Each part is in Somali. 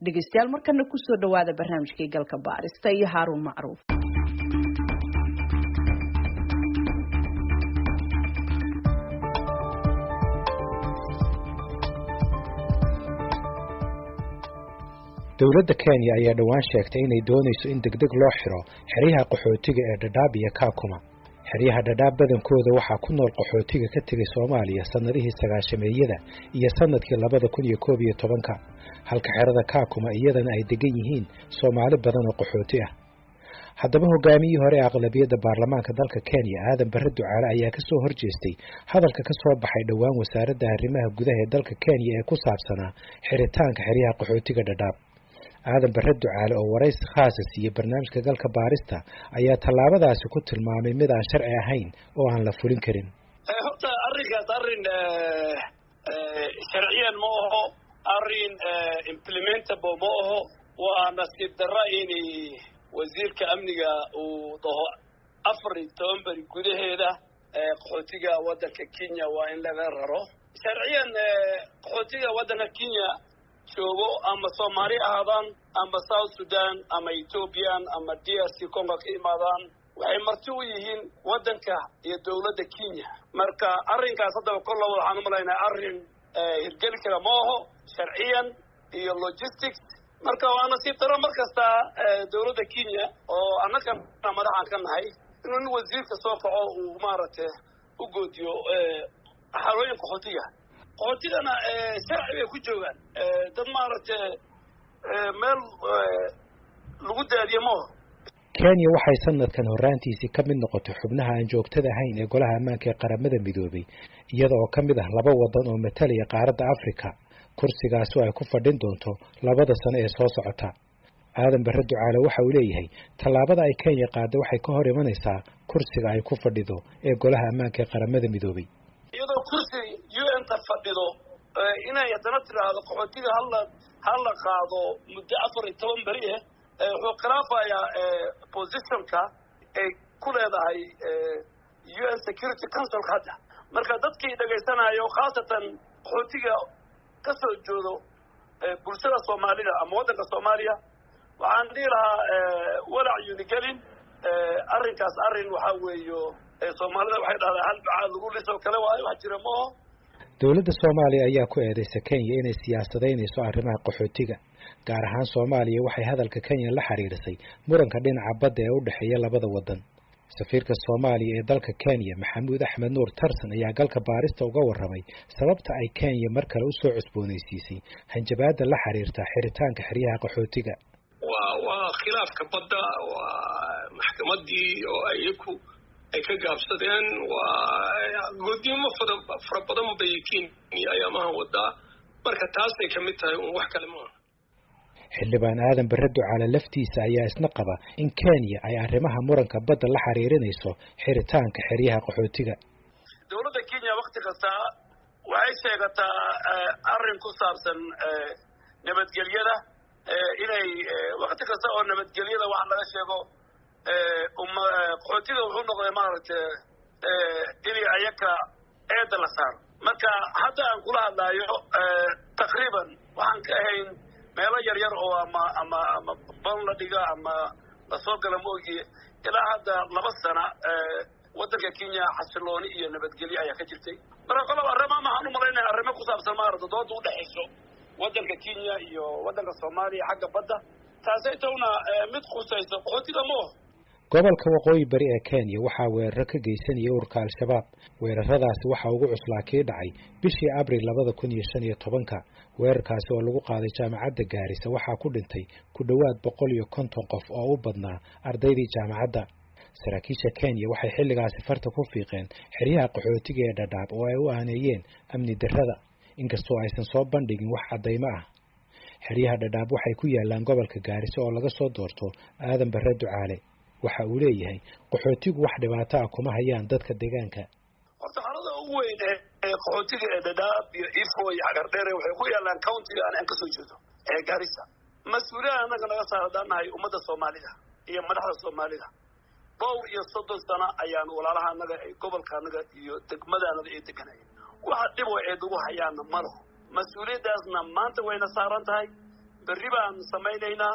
dhegeystayaal markana ku soo dhawaada barnaamijkii galka baarista iyo Haruun Macruuf. dowladda Kenya ayaa dhawaan sheegtay inay doonayso in degdeg loo xiro xeryaha qaxootiga ee Dadaab iyo Kakuma. xeryaha Dadaab badankooda waxaa ku nool qaxootiga ka tagay Soomaaliya sanadihii 90-meeyada iyo sanadkii 2011 halka xerada Kakuma iyadana ay degan yihiin Soomaali badan oo qaxooti ah. haddaba hogaamiyihii hore aqlabiyadda baarlamaanka dalka Kenya Aadan Barre Ducaale ayaa ka soo horjeestay hadalka ka soo baxay dhawaan wasaaradda arrimaha gudaha ee dalka Kenya ee ku saabsanaa xiritaanka xeryaha qaxootiga Dadaab. Aadan Barre Ducaale oo waraysi khaas ah siiyay barnaamijka galka baarista ayaa tallaabadaasi ku tilmaamay mid aan sharci ahayn oo aan la fulin karin. horta arrinkaas sharciyan ma aho arrin implementable ma aho waa nasiib darro in wasiirka amniga uu dhaho 14 bari gudaheeda qaxootiga waddanka Kenya waa in laga raro. sharciyan qaxootiga waddanka Kenya joogo ama Soomaali ahaadaan ama South Sudan ama Ethiopian ama DRC Congo ka imaadaan waxay marti u yihiin waddanka iyo dawladda Kenya. marka arrinkaas hadda kollo waxaan u maleynayaa arrin hirgeli kara ma aho sharciyan iyo logistics. marka waa nasiib darro markasta dawladda Kenya oo annaka madaxan ka nahay inuu wasiirka soo kaco uu maaragtay u goodiyo xarooyin qaxootiga qaxootigana sharci bay ku joogaan dad maaragtay meel lagu daadiyo ma aho. Kenya waxay sanadkan horaantiisii ka mid noqotay xubnaha aan joogtada ahayn ee golaha ammaanka ee qaramada midoobay iyada oo ka mid ah 2 waddan oo matalaya qaaradda Afrika. kursigaas oo ay ku fadhin doonto 2 sano ee soo socota. Aadan Barre Ducaale waxa uu leeyahay tallaabada ay Kenya qaado waxay ka hor imanaysaa kursiga ay ku fadhido ee golaha ammaanka ee qaramada midoobay. iyadoo kursi UN ta fadhido inay haddana tiraahdo qaxootiga hal qaado muddo 14 bari wuxuu khilaafayaa positionka ay ku leedahay UN Security Council hadda. marka dadkii dhageysanayo khaasatan qaxootiga ka soo joodo bulshada Soomaalida ama waddanka Soomaaliya waxaan dhihi lahaa walac unigelin arrinkaas arrin waxa weeyo Soomaalida waxay dhahdaan hal bacaad lagu liso kale waayo wax jira ma aho. dowladda Soomaaliya ayaa ku eedeysay Kenya inay siyaasadeynayso arrimaha qaxootiga gaar ahaan Soomaaliya waxay hadalka Kenya la xiriirisay muranka dhinaca badda ee u dhaxeeya 2 waddan. safiirka Soomaaliya ee dalka Kenya Maxamuud Axmed Nuur Tarsan ayaa galka baarista uga warramay sababta ay Kenya mar kale u soo cusboonaysiisay hanjabaadda la xiriirta xiritaanka xeryaha qaxootiga. waa khilaafka badda waa maxkamadii oo ay ka gaabsadeen waa go'doomo fara badan bay Kenya ayaamaha wadaa marka taasay ka mid tahay wax kale ma aha. xildhibaan Aadan Barre Ducaale laftiisa ayaa isna qaba in Kenya ay arrimaha muranka badda la xiriirinayso xiritaanka xeryaha qaxootiga. dawladda Kenya waqti kasta waxay sheegataa arrin ku saabsan nabadgelyada inay waqti kasta oo nabadgelyada wax laga sheego qaxootiga wuxuu noqday maaragtay inay ayaka eeda la saaro. marka hadda aan kula hadlayo taqriiban waxaan ka ahayn meelo yar oo ama ban la dhiga ama la soo gala moogi ilaa hadda 2 sano waddanka Kenya xasilooni iyo nabadgelyo ayaa ka jirtay. marka qolob arrimaha waxaan u maleynayaa arrimo ku saabsan maaragtay dooda u dhaxayso waddanka Kenya iyo waddanka Soomaaliya xagga badda taasay tawna mid khusayso qaxootiga ma aho. gobolka waqooyi bari ee Kenya waxaa weerar ka geysanaya ururka Al-Shabaab. weeraradaasi waxa ugu cuslaa kii dhacay bishii Abriil 2015. weerarkaasi oo lagu qaaday jaamacadda Gaarisa waxaa ku dhintay ku dhawaad 150 qof oo u badnaa ardaydii jaamacadda. saraakiisha Kenya waxay xilligaasi farta ku fiiqeen xeryaha qaxootiga ee Dadaab oo ay u aaneeyeen amni darrada inkastoo aysan soo bandhigin wax cadeymo ah. xeryaha Dadaab waxay ku yaalaan gobolka Gaarisa oo laga soo doorto Aadan Barre Ducaale. waxa uu leeyahay qaxootigu wax dhibaato ah kuma hayaan dadka deegaanka. horta xaalada ugu weyn ee qaxootiga ee Dadaab iyo Ifo iyo Agardheere waxay ku yaalaan county aan ka soo jeedo ee Gaarisa. mas'uuliyadda anaga naga saaranahay ummadda Soomaalida iyo madaxda Soomaalida. 30 sano ayaan walaalaha anaga ee gobolka anaga iyo degmada anaga ee deganayeen. waxa dhib oo ay ugu hayaan ma laho. mas'uuliyaddaasna maanta wayna saaran tahay berri baan samaynaynaa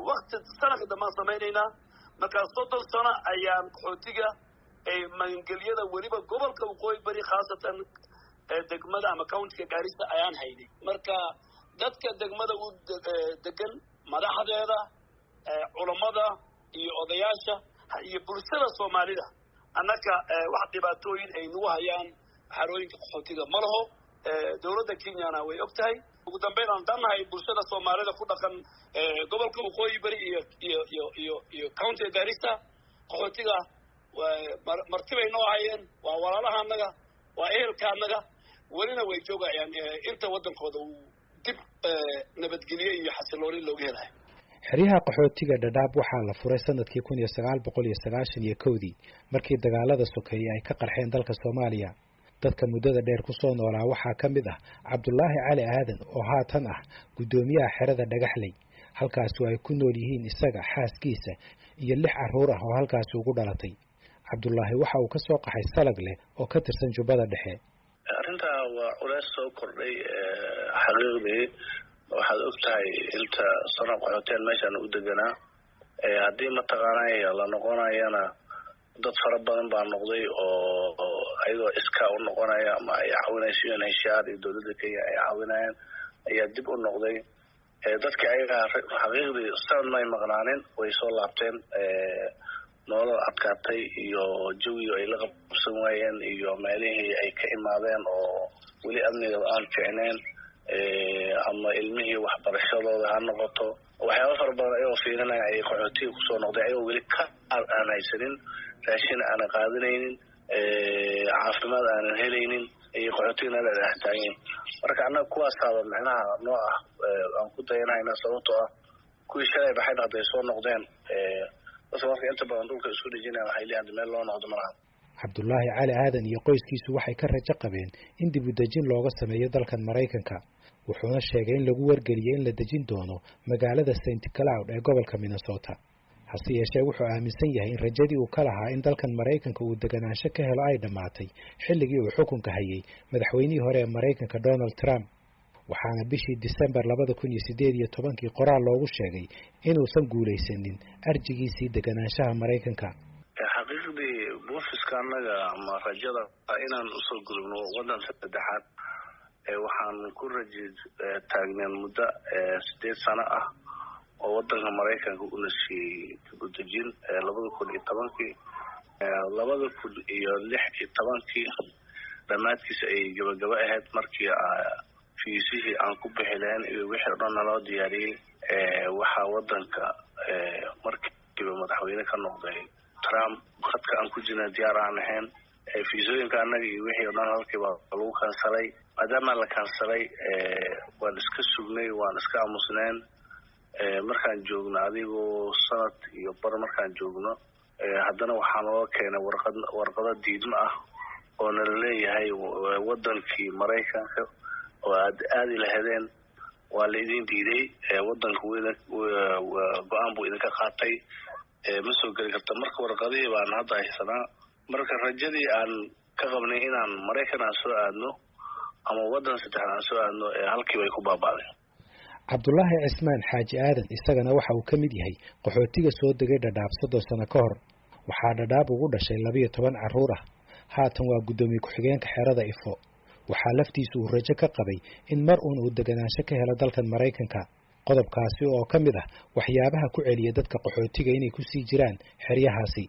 waqti sanadka dambaan samaynaynaa markaa 30 sano ayaan qaxootiga magangelyada weliba gobolka waqooyi bari khaasatan degmada ama countiga Garissa ayaan haynay marka dadka degmada u degan madaxdeeda culimada iyo odayaasha iyo bulshada Soomaalida annaka wax dhibaatooyin ay nagu hayaan xarooyinka qaxootiga ma laho dawladda Kenya way ogtahay ugu dambeyn aan danahay bulshada Soomaalida ku dhaqan gobolka waqooyi bari iyo countiga Garissa qaxootiga martibay noo hayeen waa walaalaha annaga waa ehelka annaga welina way joogayaan inta wadankooda uu dib nabadgelyo iyo xasilooni looga helayo xeryaha qaxootiga Dadaab waxaa la furay sanadkii 1991 markii dagaalada sokeeye ay ka qarxeen dalka Soomaaliya dadka muddada dheer ku soo noolaa waxaa ka mid ah Cabdullaahi Cali Aadan oo haatan ah gudoomiyaha xerada Dhagaxley halkaas oo ay ku nool yihiin isaga xaaskiisa iyo 6 carruur ah oo halkaas ugu dhalatay Cabdullaahi waxa uu ka soo qaxay Salagle oo ka tirsan Jubbada Dhexe arinta waa culays soo kordhay xaqiiqdii waxaad ogtahay inta sanad qaxooteen meeshan u deganaa haddii ma taqaanay la noqonayana dad fara badan baa noqday oo ayagoo iska u noqonaya ama ay caawinayaan inshaar iyo dawladda Kenya ay caawinayaan ayaa dib u noqday dadka ayaga xaqiiqdii sanad may maqnaanin way soo laabteen nolol adkaatay iyo jawi ay la qabsan waayeen iyo meelihii ay ka imaadeen oo weli amniga aan fiicneen ama ilmihii waxbarashadooda ha noqoto waxyaabo fara badan ayuu fiirinaya ay qaxootiga ku soo noqday ayuu weli ka aan haysanin raashin aan qaadanaynin caafimaad aan helaynin ay qaxootiga la dhaxtaayeen marka annaga kuwaas taaba macnaha noo ah aan ku dayanayna sababtoo ah kuwii shalay baxay hadday soo noqdeen marka inta badan dhulka isku dhijinaya waxay leeyahay meel loo noqdo malaha Cabdullaahi Cali Aadan iyo qoyskiisu waxay ka rajo qabeen in dib u dejin looga sameeyo dalkan Mareykanka wuxuuna sheegay in lagu wargeliyay in la dejin doono magaalada St. Cloud ee gobolka Minnesota hase yeeshee wuxuu aaminsan yahay in rajadii uu ka lahaa in dalkan Mareykanka uu deganaansho ka helo ay dhamaatay xilligii uu xukunka hayay madaxweynihii hore ee Mareykanka Donald Trump waxaana bishii December 2018 qoraal loogu sheegay inuusan guuleysanin arjigiisii deganaanshaha Mareykanka xaqiiqdii buufiska annaga ama rajada inaan u soo gudubno wadan saddexaad waxaan ku taagneen muddo 8 sano ah oo wadanka Mareykanka u nasiyay dib u dejin 2016 dhammaadkiisa ay gabagaba ahayd markii fiisihii aan ku bixileen iyo wixii dhan loo diyaariyay waxaa wadanka markiiba madaxweyne ka noqday Trump khadka aan ku jirnay diyaar aan ahayn fiisooyinka annaga iyo wixii dhan halkiiba lagu kansalay maadaama la kansalay waan iska sugnay waan iska aamusneen markaan joogno adigoo sanad iyo bar markaan joogno haddana waxaan loo keenay warqado diidmo ah oo nala leeyahay wadankii Mareykanka oo aadi lahaydeen waa la idin diiday wadanka go'aan buu idinka qaatay ma soo gali karta marka warqadii baan hadda haysanaa marka rajadii aan ka qabnay inaan Mareykan aan soo aadno ama wadan saddexaad aan soo aadno halkii way ku baabaaday Cabdullaahi Cismaan Xaaji Aadan isagana waxa uu ka mid yahay qaxootiga soo degay Dadaab 30 sano ka hor waxaa Dadaab ugu dhashay 12 carruur ah haatan waa gudoomiye ku-xigeenka xerada Ifo waxaa laftiisu uu rajo ka qabay in mar uu deganaansho ka helo dalkan Mareykanka qodobkaasi oo ka mid ah waxyaabaha ku celiya dadka qaxootiga inay ku sii jiraan xeryahaasi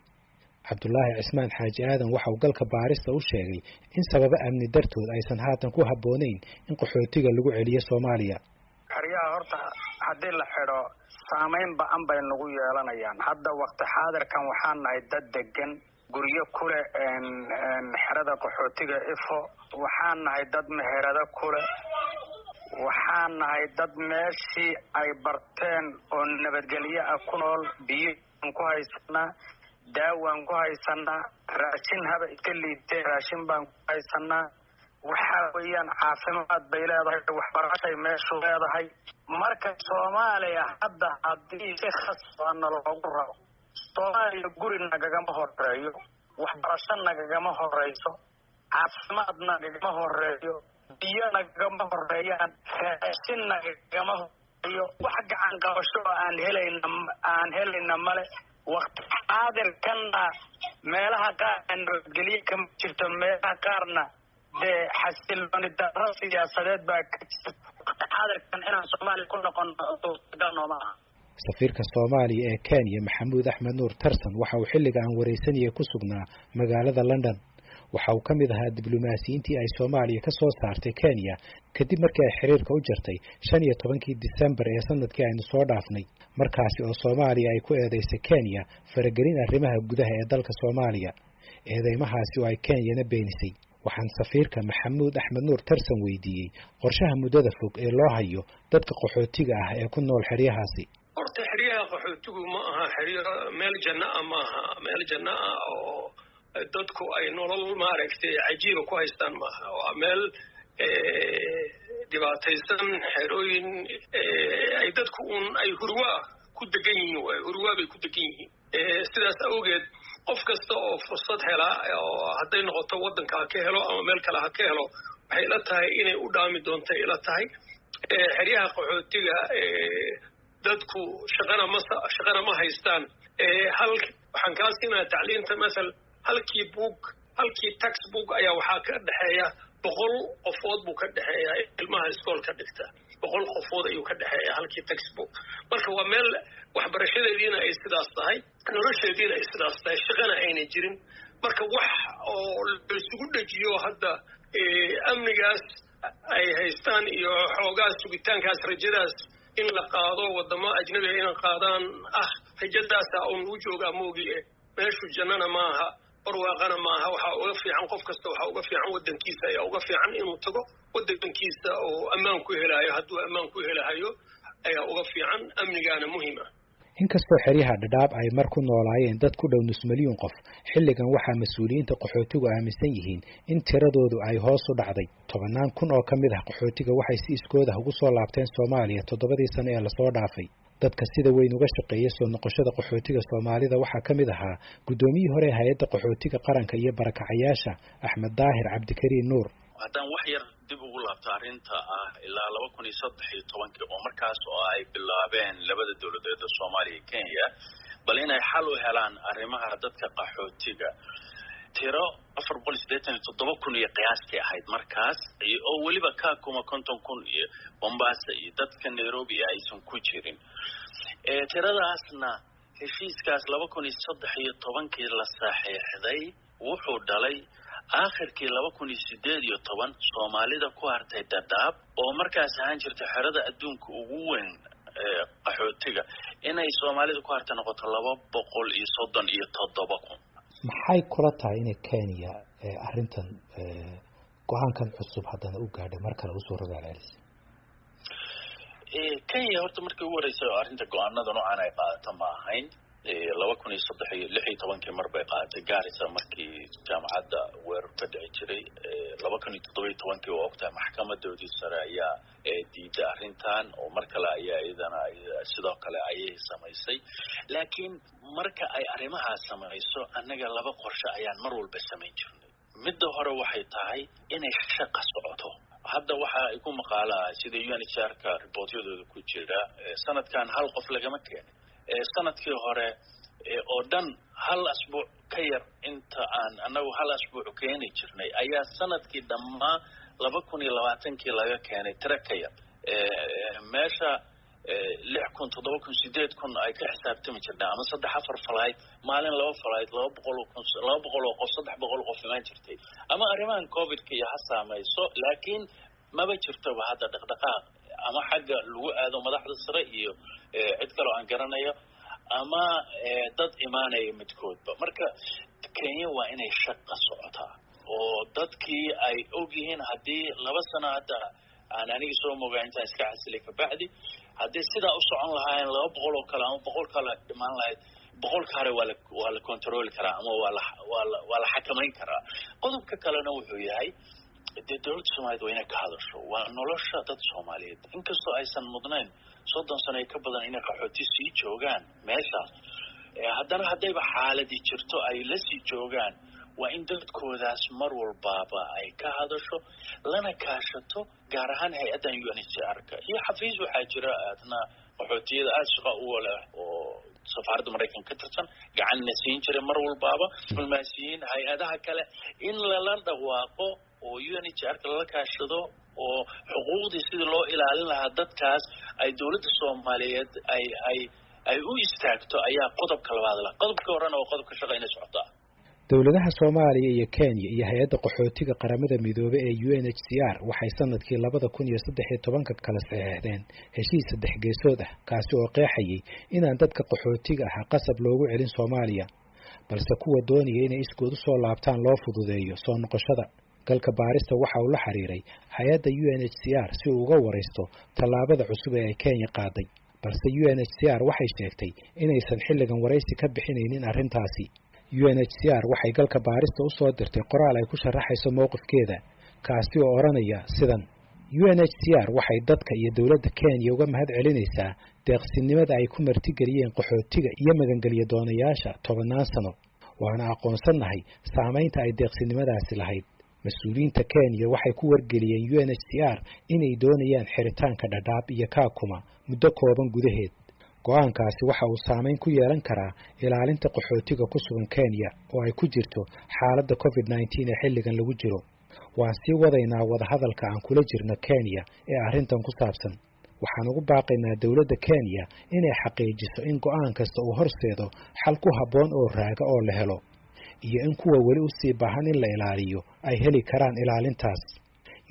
Cabdullaahi Cismaan Xaaji Aadan waxa uu galka baarista u sheegay in sababa amni dartood aysan haatan ku habboonayn in qaxootiga lagu celiyo Soomaaliya xeryaha horta haddii la xidho saameyn ba'an bay nagu yeelanayaan hadda waqti xaadirkan waxaan nahay dad degan guryo kule xerada qaxootiga Ifo waxaan nahay dad meherada kule waxaan nahay dad meeshii ay barteen oo nabadgelyo ah ku nool biyo ku haysanaa daawaan ku haysanaa raashin haba iska liitay raashin baan ku haysanaa waxa weeyaan caafimaad bay leedahay waxbarashay meeshu leedahay marka Soomaaliya hadda haddii si khasban loogu rabo Soomaaliya guri nagagama horeeyo waxbarasho nagagama horeyso caafimaad nagagama horeeyo biyo nagagama horeeyaan raashin nagagama hayo wax gacan qabasho aan helayna male waqti xaadirkanna meelaha qaar nabadgelyo kama jirto meelaha qaarna dee xasilooni darro siyaasadeed baa ka jirta waqti xaadirkan inaan Soomaaliya ku noqono suurtagal nooma aha safiirka Soomaaliya ee Kenya Maxamuud Axmed Nuur Tarsan waxa uu xilligan wareysanaya ku sugnaa magaalada London waxa uu kamid ahaa diblomaasiyiintii ay Soomaaliya ka soo saartay Kenya kadib markii ay xiriirka u jartay 15 December ee sanadkii aynu soo dhaafnay markaasi oo Soomaaliya ay ku eedeysay Kenya faragelin arrimaha gudaha ee dalka Soomaaliya eedeymahaasi oo ay Kenyana beenisay waxaan safiirka Maxamuud Axmed Nuur Tarsan weydiiyay qorshaha muddada fog ee loo hayo dadka qaxootiga ah ee ku nool xeryahaasi horta xeryaha qaxootigu ma aha xeryo meel janno ma aha meel janno oo dadku ay nolol maaragtay cajiib ku haystaan maaha waa meel dhibaataysan xerooyin ay dadku ay hurwa ku degan yihiin hurwa bay ku degan yihiin sidaas awgeed qof kasta oo fursad hela oo hadday noqoto waddanka ka helo ama meel kale ha ka helo waxay la tahay inay u dhaami doonto ila tahay xeryaha qaxootiga dadku shaqana ma haystaan waxaan kaa siinaa tacliinta masal halkii textbook ayaa waxaa ka dhaxeeya 100 qofood buu ka dhaxeeya ilmaha iskoolka dhigta 100 qofood ayuu ka dhaxeeya halkii textbook marka waa meel waxbarashadeediina ay sidaas tahay nolosheediina ay sidaas tahay shaqana ayna jirin marka wax oo la isugu dhajiyo hadda amnigaas ay haystaan iyo xoogaa sugitaankaas rajadaas in la qaado wadamo ajnabi in qaadaan rajadaas oo uu jooga moogiye meeshu jannana maaha barwaaqana maaha waxa uga fiican qof kasta waxa uga fiican wadankiisa ayaa uga fiican inuu tago wadankiisa oo ammaan ku helayo hadduu ammaan ku helayo ayaa uga fiican amnigaana muhiim ah inkastoo xeryaha Dadaab ay mar ku noolaayeen dad ku dhow nus milyan qof xilligan waxaa mas'uuliyiinta qaxootigu aaminsan yihiin in tiradoodu ay hoos u dhacday 10,000 oo kamid ah qaxootiga waxay si iskooda ugu soo laabteen Soomaaliya 7 sano ee la soo dhaafay dadka sida weyn uga shaqeeyay soo noqoshada qaxootiga Soomaalida waxaa kamid ahaa gudoomiyihii hore hay'adda qaxootiga qaranka iyo barakacayaasha Axmed Daahir Cabdikariin Nuur haddaan wax yar dib ugu laabto arrinta ilaa 2013 oo markaas oo ay bilaabeen labada dawladeed ee Soomaaliya iyo Kenya bal inay xal u helaan arrimaha dadka qaxootiga tiro 487,000 iyo qiyaastii ahayd markaas oo waliba ka kuma 50,000 iyo Mombasa iyo dadka Nairobi aysan ku jirin tiradaasna heshiiskaas 2013 la saxiixday wuxuu dhalay aakhirkii 2018 Soomaalida ku hartay Dadaab oo markaas ahaan jirtay xerada adduunka ugu weyn qaxootiga inay Soomaalida ku hartay noqoto 237,000 maxay kula tahay in Kenya arrintan go'aankan cusub haddana u gaadhay mar kale u soo rogaalaysa Kenya horta markii ugu horeysay arrinta go'aanada noocan ay qaadato ma ahayn 2016 mar bay qaadatay Garissa markii jaamacadda weerar ka dhici jiray 2017 oo waqtiga maxkamadoodii sare ayaa diiday arrintan oo mar kale ayaa iyadana sidoo kale ayay samaysay laakiin marka ay arrimahaas samayso annaga laba qorshe ayaan mar walba samayn jirnay midda hore waxay tahay inay shaqo socoto hadda waxa ay ku maqaalaa sida UNHCR-ka reportyadooda ku jira sanadkan hal qof lagama keenin sanadkii hore oo dhan hal asbuuc ka yar inta aan anagu hal asbuuc keeni jirnay ayaa sanadkii dhammaa 2020 laga keenay tiro ka yar meesha 6,000 7,000 8,000 ay ka xisaabtami jirnay ama 3-4 flight maalin 2 flight 200 qof 300 qof imaan jirtay ama arrimahan covid-ka iyo ha saamayso laakiin maba jirtoba hadda dhaqdhaqaaq ama xagga lagu aado madaxda sare iyo cid kale aan garanayo ama dad imaanaya midkoodba marka Kenya waa inay shaqo socotaa oo dadkii ay ogyihiin haddii 2 sano hadda aan aniga soo mogaa inta iska xasilay ka bacdi haddii sidaa u socon lahaayeen 200 oo kale ama 100 kale dhimaan lahayd 100 kale waa la control karaa ama waa la xakamayn karaa qodobka kalena wuxuu yahay dawladda Soomaaliyeed waa inay ka hadasho waa nolosha dad Soomaaliyeed inkastoo aysan mudnayn 30 sano ka badan inay qaxooti sii joogaan meeshaas haddana haddayba xaaladii jirto ay la sii joogaan waa in dadkoodaas mar walbaaba ay ka hadasho lana kaashato gaar ahaan hay-addan UNHCR-ka iyo xafiis waxaa jira aadna qaxootiyada aada shaqa u leh oo safaaradda maraykanka ka tirsan gacanna siin jiray mar walbaaba diblomaasiyiin hay-adaha kale in lala dhawaaqo oo UNHCR-ka lala kaashado oo xuquuqdii sidii loo ilaalin lahaa dadkaas ay dowladda Soomaaliyeed ay u istaagto ayaa qodobka labaad la qodobka horena oo qodobka shaqeynay socotaa dowladaha Soomaaliya iyo Kenya iyo hay'adda qaxootiga qaramada midoobay ee UNHCR waxay sanadkii 2013 kala saxeexdeen heshiis saddex geesood ah kaasi oo qeexayay inaan dadka qaxootiga ah qasab loogu celin Soomaaliya balse kuwa doonaya inay iskood u soo laabtaan loo fududeeyo soo noqoshada galka baarista waxa uu la xiriiray hay'adda UNHCR si uu uga wareysto tallaabada cusub ee Kenya qaaday balse UNHCR waxay sheegtay inaysan xilligan wareysi ka bixinaynin arrintaasi UNHCR waxay galka baarista u soo dirtay qoraal ay ku sharaxayso mowqifkeeda kaasi oo oranaya sidan UNHCR waxay dadka iyo dawladda Kenya uga mahad celinaysaa deeqsinimada ay ku martigeliyeen qaxootiga iyo magangeliyo doonayaasha 10 sano waana aqoonsanahay saameynta ay deeqsinimadaasi lahayd mas'uuliyiinta Kenya waxay ku wargeliyeen UNHCR inay doonayaan xiritaanka Dadaab iyo Kakuma muddo kooban gudaheed go'aankaasi waxa uu saameyn ku yeelan karaa ilaalinta qaxootiga ku sugan Kenya oo ay ku jirto xaaladda COVID-19 ee xilligan lagu jiro waan sii wadaynaa wada hadalka aan kula jirno Kenya ee arrintan ku saabsan waxaan ugu baaqaynaa dawladda Kenya inay xaqiijiso in go'aan kasta uu horseedo xal ku habboon oo raaga oo la helo iyo in kuwa wali u sii baahan in la ilaaliyo ay heli karaan ilaalintaas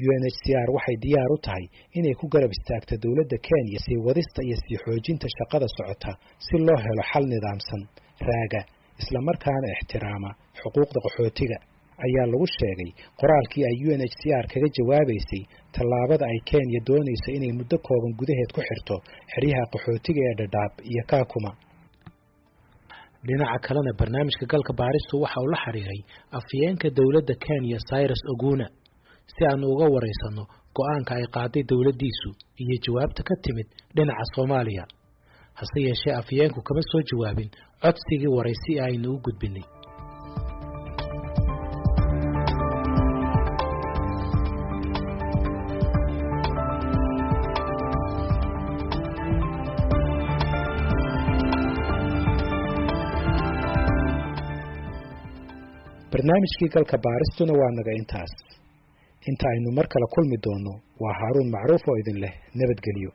UNHCR waxay diyaar u tahay inay ku garab istaagto dawladda Kenya si wadista iyo si xoojinta shaqada socota si loo helo xal nidaamsan raaga isla markaana ixtiraama xuquuqda qaxootiga ayaa lagu sheegay qoraalkii ay UNHCR kaga jawaabaysay tallaabada ay Kenya doonayso inay muddo kooban gudaheed ku xirto xiriyaha qaxootiga ee Dadaab iyo Kakuma dhinaca kalena barnaamijka galka baaristu waxa uu la xiriiray afyeenka dawladda Kenya Cyrus Oguna si aan uga wareysano go'aanka ay qaaday dawladdiisu iyo jawaabta ka timid dhinaca Soomaaliya hase yeeshee afyeenku kama soo jawaabin codsigii wareysi aynu u gudbinay barnaamijkii galka baaristuna waa naga intaas inta aynu mar kale kulmi doono waa Haaruun Macruuf oo idin leh nabadgelyo